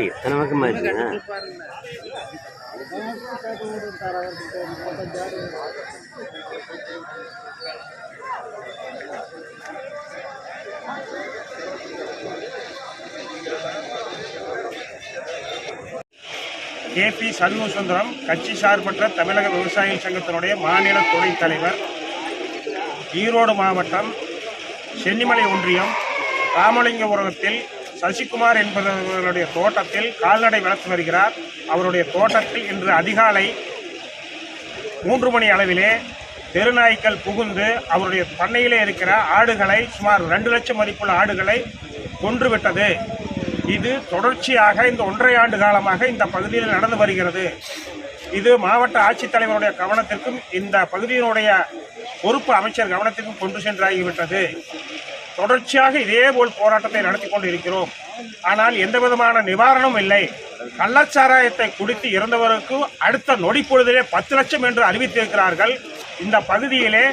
எத்தனை பக்கம் ஆச்சுங்க? கே.பி. சண்முகசுந்தரம் கட்சி சார்பற்ற தமிழக விவசாயிகள் சங்கத்தினுடைய மாநில துணைத் தலைவர், ஈரோடு மாவட்டம் சென்னிமலை ஒன்றியம் ராமலிங்கபுரத்தில் சசிகுமார் என்பவர்களுடைய தோட்டத்தில் கால்நடை வளர்த்து வருகிறார். அவருடைய தோட்டத்தில் இன்று அதிகாலை 3 மணி அளவிலே தெருநாய்க்கள் புகுந்து அவருடைய பண்ணையிலே இருக்கிற ஆடுகளை, சுமார் 2 லட்சம் மதிப்புள்ள ஆடுகளை கொன்றுவிட்டது. இது தொடர்ச்சியாக இந்த 1.5 ஆண்டு காலமாக இந்த பகுதியில் நடந்து வருகிறது. இது மாவட்ட ஆட்சித்தலைவருடைய கவனத்திற்கும் இந்த பகுதியினுடைய பொறுப்பு அமைச்சர் கவனத்திற்கும் கொண்டு சென்றாகிவிட்டது. தொடர்ச்சியாக இதேபோல் போராட்டத்தை நடத்தி கொண்டு இருக்கிறோம். ஆனால் எந்த விதமான நிவாரணமும் இல்லை. கள்ளச்சாராயத்தை குடித்து இறந்தவருக்கு அடுத்த நொடி பொழுதிலே 10 லட்சம் என்று அறிவித்திருக்கிறார்கள். இந்த பகுதியிலே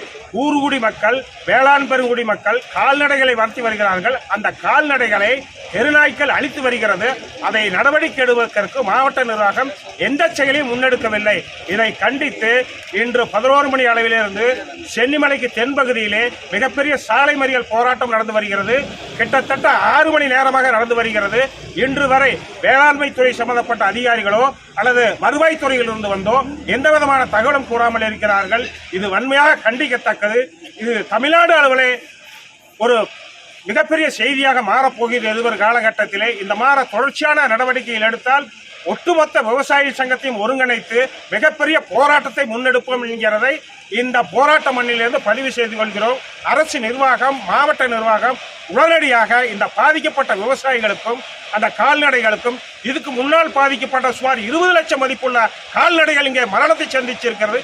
ஊர்குடி மக்கள், வேளாண் பெருங்குடி மக்கள் கால்நடைகளை வளர்த்தி வருகிறார்கள். அந்த கால்நடைகளை தெருநாய்க்கள் அழித்து வருகிறது. அதை நடவடிக்கை எடுப்பதற்கு மாவட்ட நிர்வாகம் எந்த செயலையும் முன்னெடுக்கவில்லை. இதை கண்டித்து இன்று 11 மணி அளவிலிருந்து சென்னிமலைக்கு தென்பகுதியிலே மிகப்பெரிய சாலை மறியல் போராட்டம் நடந்து வருகிறது. கிட்டத்தட்ட 6 மணி நேரமாக நடந்து வருகிறது. இன்று வரை வேளாண்மை துறை சம்பந்தப்பட்ட அதிகாரிகளோ அல்லது வருவாய்த்துறையிலிருந்து வந்தோ எந்த விதமான தகவலும் கூறாமல் இருக்கிறார்கள். இது வன்மையாக கண்டிக்கத்தக்கது. இது தமிழ்நாடு அளவிலே ஒரு மிகப்பெரிய செய்தியாக மாறப்போகிறது. எதிர்வரும் காலகட்டத்திலே இந்த மாற தொடர்ச்சியான நடவடிக்கைகள் எடுத்தால் ஒட்டுமொத்த விவசாய சங்கத்தையும் ஒருங்கிணைத்து மிகப்பெரிய போராட்டத்தை முன்னெடுப்போம் என்கிறதை இந்த போராட்ட மண்ணிலிருந்து பதிவு செய்து கொள்கிறோம். அரசு நிர்வாகம், மாவட்ட நிர்வாகம் உடனடியாக இந்த பாதிக்கப்பட்ட விவசாயிகளுக்கும் அந்த கால்நடைகளுக்கும், இதுக்கு முன்னால் பாதிக்கப்பட்ட சுமார் 20 லட்சம் மதிப்புள்ள கால்நடைகள் இங்கே மரணத்தை சந்திச்சிருக்கிறது.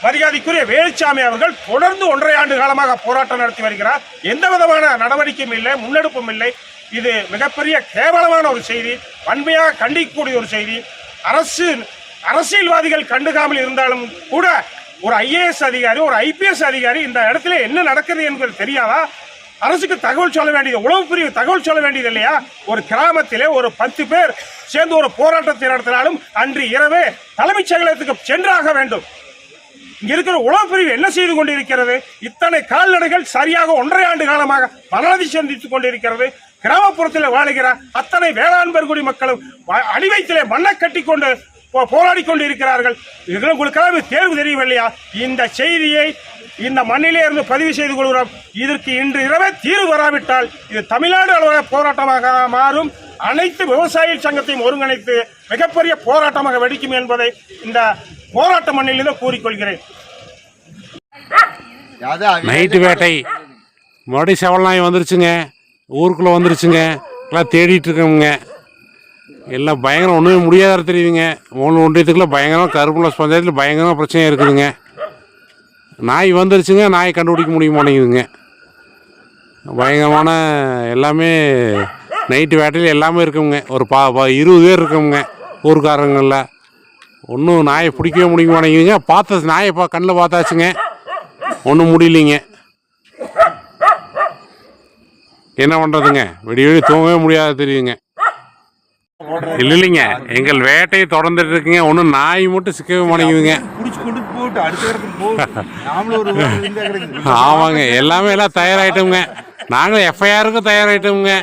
மரியாதைக்குரிய வேலுச்சாமி அவர்கள் தொடர்ந்து 1.5 ஆண்டு காலமாக போராட்டம் நடத்தி வருகிறார். எந்த விதமான நடவடிக்கையும் இல்லை, முன்னெடுப்பும் இல்லை. இது மிகப்பெரிய கேவலமான ஒரு செய்தி, வன்மையாக கண்டிக்கக்கூடிய ஒரு செய்தி. அரசியல்வாதிகள் கண்டுகாமல் இருந்தாலும் கூட ஒரு IAS அதிகாரி, ஒரு IPS அதிகாரி இந்த இடத்துல என்ன நடக்குது என்பது தெரியாதா? அரசுக்கு தகவல் சொல்ல வேண்டியது, உளவு பிரிவு தகவல் சொல்ல வேண்டியது இல்லையா? ஒரு கிராமத்திலே ஒரு 10 பேர் சேர்ந்து ஒரு போராட்டத்தை நடத்தினாலும் அன்று இரவே தலைமைச் செயலகத்துக்கு சென்றாக வேண்டும். இங்க இருக்கிற உளவு பிரிவு என்ன செய்து கொண்டிருக்கிறது? இத்தனை கால்நடைகள் சரியாக 1.5 ஆண்டு காலமாக மரணத்தை சந்தித்துக் கொண்டிருக்கிறது. கிராமப்புறத்தில் வாழுகிற அத்தனை வேளாண் பெருங்குடி மக்களும் அடிவயத்திலே மண்ணை கட்டி கொண்டு போராடி கொண்டு இருக்கிறார்கள். உங்களுக்காக தேர்வு தெரியவில்லையா? இந்த செய்தியை இந்த மண்ணிலே இருந்து பதிவு செய்து கொள்கிறோம். இதற்கு இன்று இரவே தீர்வு வராவிட்டால் இது தமிழ்நாடு அளவில் போராட்டமாக மாறும். அனைத்து விவசாய சங்கத்தையும் ஒருங்கிணைத்து மிகப்பெரிய போராட்டமாக வெடிக்கும் என்பதை இந்த போராட்ட மண்ணிலிருந்து கூறிக்கொள்கிறேன். நைட்டு வேட்டை மறுபடியும் செவல் நாய் வந்துருச்சுங்க, ஊருக்குள்ளே வந்துருச்சுங்க. எல்லாம் தேடிட்டு இருக்கோங்க. எல்லாம் பயங்கரம், ஒன்றுமே முடியாத தெரியுதுங்க. 3 ஒன்றியத்துக்குள்ள பயங்கரமாக கருப்புலஸ் பஞ்சாயத்தில் பயங்கரமாக பிரச்சனையாக இருக்குதுங்க. நாய் வந்துருச்சுங்க, நாயை கண்டுபிடிக்க முடிய மாட்டேங்குதுங்க. பயங்கரமான எல்லாமே நைட்டு வேட்டையில் எல்லாமே இருக்குங்க. ஒரு 20 பேர் இருக்குங்க ஊருக்காரங்களில். ஒன்றும் நாயை பிடிக்கவே முடிய மாட்டேங்குதுங்க. நாயை கண்ணில் பார்த்தாச்சுங்க, ஒன்றும் முடியலைங்க. என்ன பண்ணுறதுங்க? விடிய தூங்கவே முடியாத தெரியுதுங்க. இல்லைங்க, எங்கள் வேட்டையை தொடர்ந்துட்டு இருக்குங்க. ஒன்றும் நாய் மட்டும் சிக்கவே மாட்டேங்குதுங்க. ஆமாங்க, எல்லாமே எல்லாம் தயாராகிட்டோங்க. நாங்களும் FIR-க்கும் தயாராகிட்டோங்க.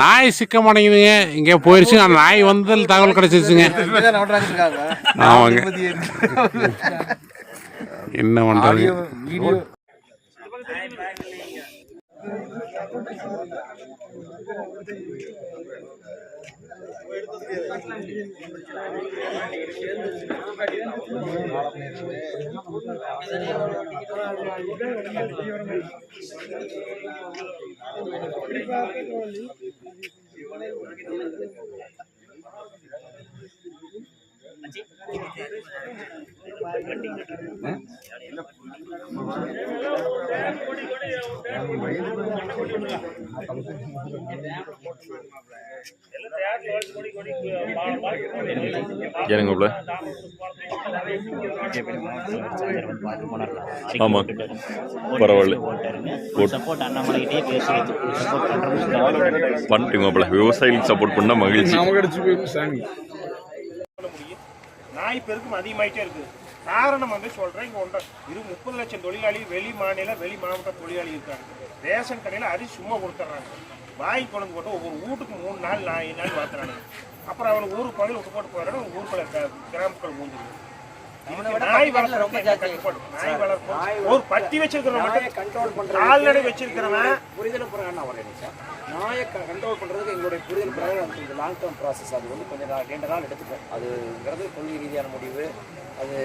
நாய் சிக்க மாட்டேங்குதுங்க. இங்கே போயிடுச்சு. அந்த நாய் வந்ததில் தகவல் கிடைச்சிருச்சுங்க. ஆமாங்க, என்ன பண்ணுறது? ஏனுங்க ஆமாம், பரவாயில்ல. சப்போர்ட் அண்ணாமலைகிட்டே பேசி சப்போர்ட் பண்ணுறோம். பண்ணிட்டுங்கப்பல, விவசாயிகளுக்கு சப்போர்ட் பண்ணால் மகிழ்ச்சி. நாய் பெருக்கும் அதிகமாயிட்டே இருக்குது. காரணம் வந்து சொல்கிறேன், இங்கே 30 லட்சம் தொழிலாளி வெளி மாவட்ட தொழிலாளி இருக்காங்க. ரேஷன் கடையில் அரிசி சும்மா கொடுத்துட்றாங்க. வாங்கி கொண்டு போட்டு ஒவ்வொரு வீட்டுக்கு 3 நாள் 4 நாள் வளர்த்துறாங்க. அப்புறம் அவனுக்கு ஊருக்கு பகுதியில் விட்டு போட்டு போகிறாங்க. ஊருக்குள்ள கிராமத்தில் மூஞ்சிருக்கு. நாய் வளர்க்குறவங்க கட்டுப்பாடு. நாய் வளர்ப்பு ஒரு பட்டி வச்சிருக்கிறவங்க மட்டும் கண்ட்ரோல் பண்ணுறது, கால்நடை வச்சிருக்கிறவன் புரிதல் பிரகாரம் வரேன் சார். நாயை கண்ட்ரோல் பண்ணுறதுக்கு எங்களுடைய புரிதல் பிரகாரம் அது லாங் டேர்ம் ப்ராசஸ். அது வந்து கொஞ்சம் நீண்ட நாள் எடுத்துக்கும். அதுங்கிறது கொள்கை ரீதியான முடிவு. அது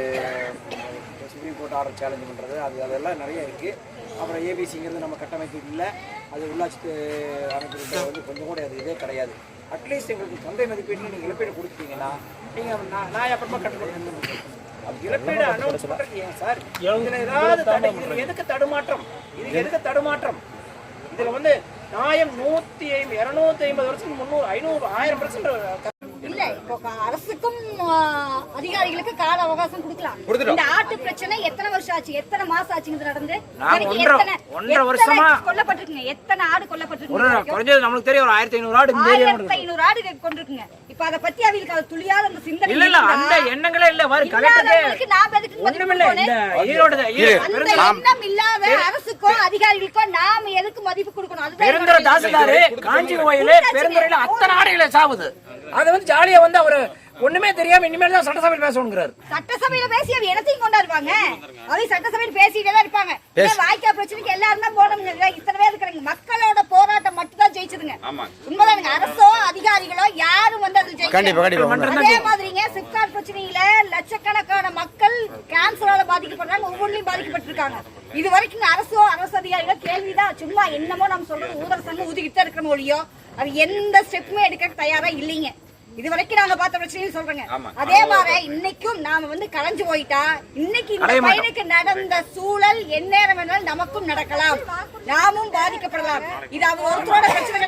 சுப்ரீம் கோர்ட் ஆர்டர் சேலஞ்ச் பண்ணுறது, அதெல்லாம் நிறைய இருக்குது. அப்புறம் ஏபிசிங்கிறது நம்ம கட்டமைப்பு இல்லை. அது உள்ளாட்சி அமைப்பு வந்து கொஞ்சம் கூட அது இதே கிடையாது. அட்லீஸ்ட் எங்களுக்கு சந்தை மதிப்பீட்டில் நீங்கள் இழப்பீடு கொடுத்தீங்கன்னா நீங்கள் நான் அப்புறமா கட்டுறது அது இழப்பீடு அனௌன்ஸ் பண்ணுறீங்க சார். இதில் ஏதாவது எதுக்கு தடுமாற்றம்? இது எதுக்கு தடுமாற்றம்? இதில் வந்து நியாயம் 250 வருஷம் 300 500 1000% இல்ல. இப்போ அரசுக்கும் அதிகாரிகளுக்கு கால அவகாசம் கொடுக்கலாம். இந்த ஆட்டு பிரச்சனை எத்தனை வருஷம் ஆச்சு, எத்தனை மாசம் ஆச்சுங்கிறது நடந்து? ஒன்றரை வருஷமா கொல்லப்பட்டிருக்குங்க. எத்தனை ஆடு கொல்லப்பட்டிருக்கு? குறைஞ்சது நம்மளுக்கு தெரியும் ஒரு 1500 ஆடு 1500 ஆடு கொண்டிருக்குங்க. இப்ப அதை பத்தி அவங்களுக்கு அது துளியாத அந்த சிந்தனை இல்ல அந்த எண்ணங்களே இல்ல. இல்லாதவங்களுக்கு நாம எதுக்கு மதிப்பு அந்த எண்ணம் இல்லாத அரசுக்கும் அதிகாரிகளுக்கும் நாம எதுக்கு மதிப்பு கொடுக்கணும்? பெருந்துறை தாசில்தார் காஞ்சி கோயிலே பெருந்துறையில அத்தனை ஆடுகளை சாவுது. அதை வந்து ஜாலியா வந்து அவரு ஒண்ணுமே தெரியாம இனிமேல் தான் சட்டசபையில் பேசணுங்கிறாரு. சட்டசபையில பேசி அவ இடத்தையும் கொண்டாடுவாங்க. அவை சட்டசபையில் பேசிட்டே தான் இருப்பாங்க. வாய்க்கா பிரச்சனைக்கு எல்லாரும் தான் போனவங்க. இத்தனை பேர் இருக்கிறாங்க. மக்களோட போராட்டம் மட்டும் தான் ஜெயிச்சதுங்க. உண்மைதானுங்க. அரசோ அதிகாரிகளோ யாரும் வந்து அது ஜெயிக்கல. அதே மாதிரிங்க சிப்காட் பிரச்சனையில லட்சக்கணக்கான மக்கள் கேன்சரால பாதிக்கப்படுறாங்க. ஒவ்வொன்றையும் பாதிக்கப்பட்டிருக்காங்க. இது வரைக்கும் அரசோ அரசு அதிகாரிகளோ கேள்விதான். சும்மா என்னமோ நம்ம சொல்றது ஊதர சங்கம் ஊதிக்கிட்டு தான் இருக்கிற மொழியோ அது எந்த ஸ்டெப்புமே எடுக்க தயாரா இல்லைங்க. இது வரைக்கும் நாங்க பார்த்த பிரச்சனையும் சொல்றேங்க. அதே மாதிரி இன்னைக்கும் நாம வந்து கலைஞ்சு போயிட்டா இன்னைக்கு இந்த பையனுக்கு நடந்த சூழல் எந்நேரம் வேணாலும் நமக்கும் நடக்கலாம். நாமும் பாதிக்கப்படலாம். இது அவ ஒருத்தரோட பிரச்சனை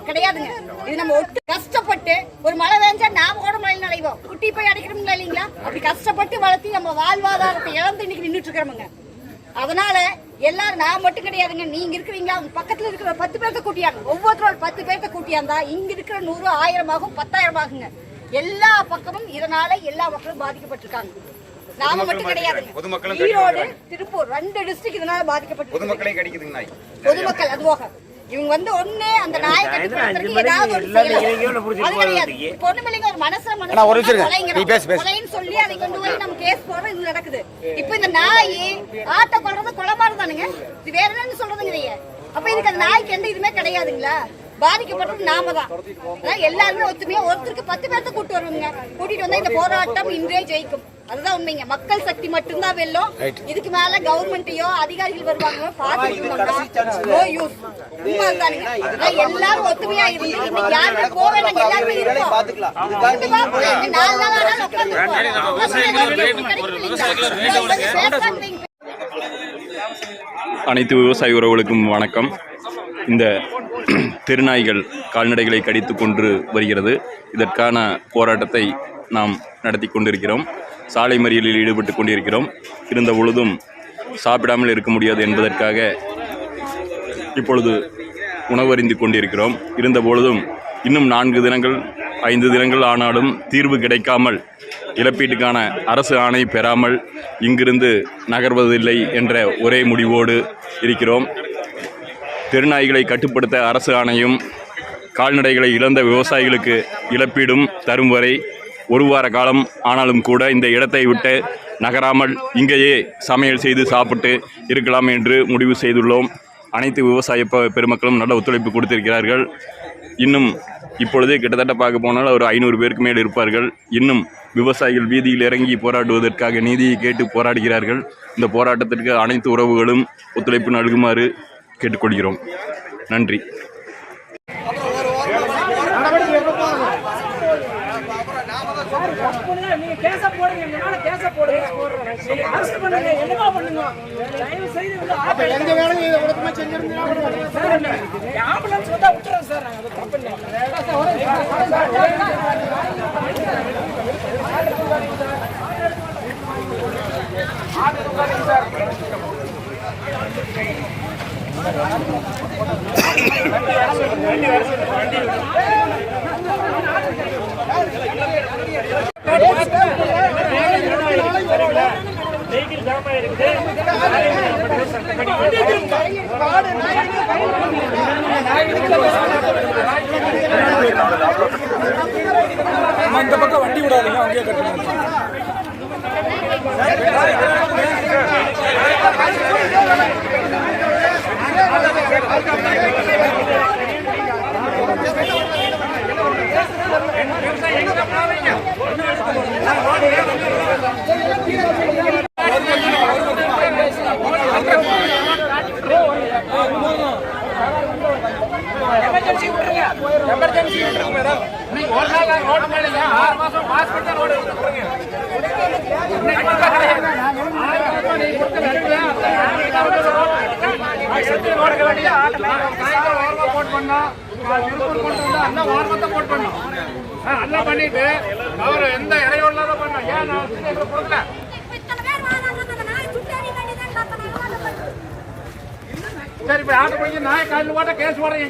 கிடையாதுங்க. இது நம்ம ஒட்டு கஷ்டப்பட்டு ஒரு மழை வேஞ்சா நாம கூட மழையில் நடைவோம். குட்டி போய் அடைக்கிறோம்ல இல்லைங்களா? அப்படி கஷ்டப்பட்டு வளர்த்தி நம்ம வாழ்வாதாரத்தை இழந்து இன்னைக்கு நின்றுட்டு இருக்கிறோமுங்க. அதனால எல்லாரும் நான் மட்டும் கிடையாதுங்க. நீங்க இருக்கிறீங்களா? உங்க பக்கத்துல இருக்கிற 10 பேர்த்த கூட்டியாங்க. ஒவ்வொருத்தரோட 10 பேர்த்த கூட்டியாந்தா இங்க இருக்கிற 100 1000 ஆகும் 10,000 ஆகுங்க. எல்லா பக்கமும் இதனால எல்லா மக்களும் பாதிக்கப்பட்டிருக்காங்க. நாம மட்டும் கிடையாதுங்க. ஈரோடு திருப்பூர் 2 டிஸ்ட்ரிக்ட் இதனால பாதிக்கப்பட்டு பொதுமக்கள் அதுவாக இவங்க வந்து ஒண்ணு அந்த நாயை கட்டுப்படுத்துறதுக்கு ஏதாவது ஒரு பொண்ணுமில்லைங்க. ஒரு மனசுன்னு சொல்லி அதை கொண்டு போய் நம்ம கேஸ் போடுறோம். இது நடக்குது. இப்ப இந்த நாய் ஆட்டை கொள்றது கொலமாறு தானுங்க. இது வேற என்னன்னு சொல்றதுங்க. அப்ப இதுக்கு அந்த நாய்க்கு எந்த இதுவுமே கிடையாதுங்களா? பாதிக்கப்பட்டது நாம தான். எல்லாருமே ஒத்துமையா ஒருத்தருக்கு 10 பேர்த்த கூட்டு வருவாங்க. கூட்டிட்டு வந்தா இந்த போராட்டம் இன்றே ஜெயிக்கும். அதுதான் உண்மைங்க. மக்கள் சக்தி மட்டும்தான் வெல்லும். இதுக்கு மேல கவர்மெண்ட்டையோ அதிகாரிகள் வருவாங்க எல்லாரும் ஒத்துமையா இருந்து யாருமே போவேன் எல்லாருமே அனைத்து விவசாய உறவுகளுக்கும் வணக்கம். இந்த தெருநாய்கள் கால்நடைகளை கடித்து கொன்று வருகிறது. இதற்கான போராட்டத்தை நாம் நடத்தி கொண்டிருக்கிறோம். சாலை மறியலில் ஈடுபட்டு கொண்டிருக்கிறோம். இருந்த பொழுதும் சாப்பிடாமல் இருக்க முடியாது என்பதற்காக இப்பொழுது உணவருந்தி கொண்டிருக்கிறோம். இருந்த பொழுதும் இன்னும் 4 தினங்கள் 5 தினங்கள் ஆனாலும் தீர்வு கிடைக்காமல் இழப்பீட்டுக்கான அரசு ஆணை பெறாமல் இங்கிருந்து நகர்வதில்லை என்ற ஒரே முடிவோடு இருக்கிறோம். தெருநாய்களை கட்டுப்படுத்த அரசு ஆணையும் கால்நடைகளை இழந்த விவசாயிகளுக்கு இழப்பீடும் தரும் வரை 1 வார காலம் ஆனாலும் கூட இந்த இடத்தை விட்டு நகராமல் இங்கேயே சமையல் செய்து சாப்பிட்டு இருக்கலாம் என்று முடிவு செய்துள்ளோம். அனைத்து விவசாய பெருமக்களும் நல்ல ஒத்துழைப்பு கொடுத்திருக்கிறார்கள். இன்னும் இப்பொழுதே கிட்டத்தட்ட பார்க்க போனால் ஒரு 500 பேருக்கு மேல் இருப்பார்கள். இன்னும் விவசாயிகள் வீதியில் இறங்கி போராடுவதற்காக நீதியை கேட்டு போராடுகிறார்கள். இந்த போராட்டத்திற்கு அனைத்து உறவுகளும் ஒத்துழைப்பு நல்குமாறு கேட்டுக்கொள்கிறோம். நன்றி. வெஹிக்கிள் ஜாம் ஆயிருக்குது. இந்த பக்கம் வண்டி விடாதீங்க, அங்கேயே கட்டணும். எமர்ஜென்சி விட்டுருங்க மேடம். இன்னைக்கு ஒரு நாள் ரோடு மேலே 6 மாசம் பாஸ் பண்ண ரோடு விட்டுருங்க. இன்னைக்கு மட்டும் கிடையாது. 6 மாசம் நீங்க கொடுத்த வேண்டிய ரோடுக்கு வேண்டிய ஓரமா போட் பண்ணோம். திருப்பூர் கொண்டு வந்தா அந்த ஓரமத்தை போட் பண்ணோம். எல்லாம் பண்ணிட்டு அவர் எந்த இடையோட பண்ணோம். ஏன் நான் கொடுக்கல? சரி, இப்ப ஆட்டோ பண்ணி நாய் காலில் போட்ட கேஸ் போடுறீங்க.